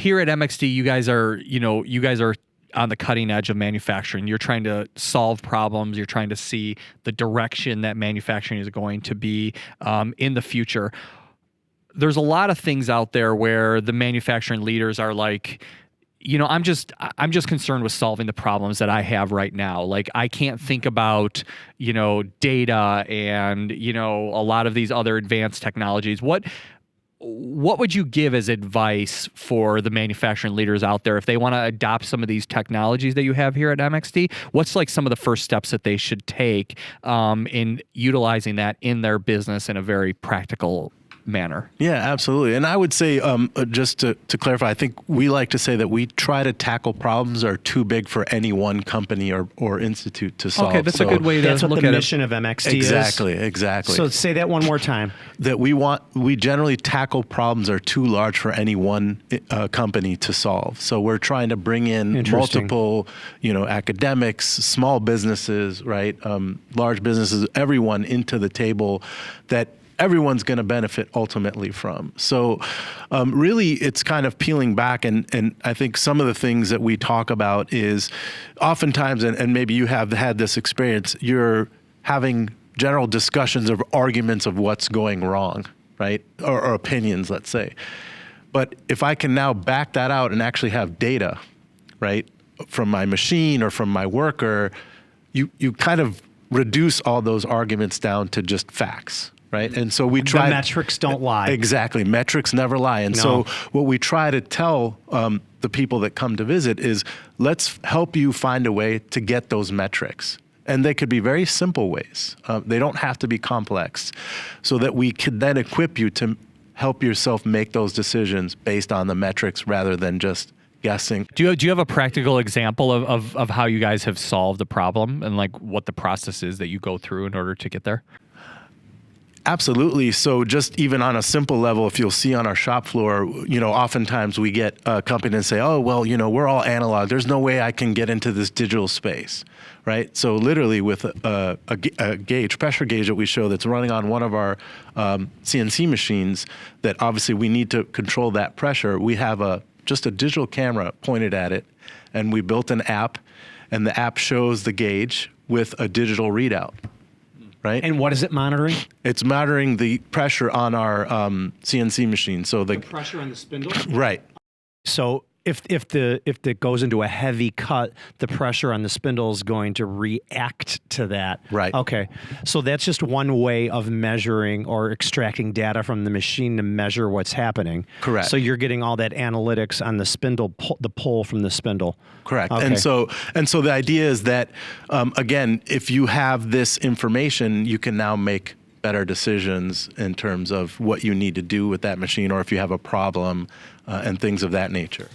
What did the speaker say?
here at MXD, you guys are on the cutting edge of manufacturing. You're trying to solve problems. You're trying to see the direction that manufacturing is going to be in the future. There's a lot of things out there where the manufacturing leaders are like, I'm just concerned with solving the problems that I have right now. Like, I can't think about, data and, a lot of these other advanced technologies. What would you give as advice for the manufacturing leaders out there if they want to adopt some of these technologies that you have here at MXD? What's like some of the first steps that they should take in utilizing that in their business in a very practical manner? Yeah, absolutely. And I would say, just to clarify, I think we like to say that we try to tackle problems that are too big for any one company or institute to solve. Okay, that's a good way to look at it. That's what the mission of MXD is. Exactly. So say that one more time. That we generally tackle problems that are too large for any one company to solve. So we're trying to bring in multiple, academics, small businesses, right, large businesses, everyone into the table that everyone's going to benefit ultimately from. So really it's kind of peeling back, and I think some of the things that we talk about is oftentimes, and maybe you have had this experience, you're having general discussions or arguments of what's going wrong, right? Or opinions, let's say. But if I can now back that out and actually have data, right, from my machine or from my worker, you kind of reduce all those arguments down to just facts. Right. And so we try. The metrics don't lie. Exactly. Metrics never lie. And so what we try to tell the people that come to visit is, let's help you find a way to get those metrics. And they could be very simple ways. They don't have to be complex, so that we could then equip you to help yourself make those decisions based on the metrics rather than just guessing. Do you have a practical example of how you guys have solved the problem and like what the process is that you go through in order to get there? Absolutely. So just even on a simple level, if you'll see on our shop floor, oftentimes we get a company and say, oh, well, we're all analog. There's no way I can get into this digital space, right? So literally with a gauge, pressure gauge that we show that's running on one of our CNC machines that obviously we need to control that pressure, we have just a digital camera pointed at it, and we built an app, and the app shows the gauge with a digital readout. Right? And what is it monitoring? It's monitoring the pressure on our CNC machine. So the pressure on the spindle? Right. So if it goes into a heavy cut, the pressure on the spindle is going to react to that. Right. Okay. So that's just one way of measuring or extracting data from the machine to measure what's happening. Correct. So you're getting all that analytics on the spindle, the pull from the spindle. Correct. Okay. And so the idea is that, again, if you have this information, you can now make better decisions in terms of what you need to do with that machine, or if you have a problem and things of that nature.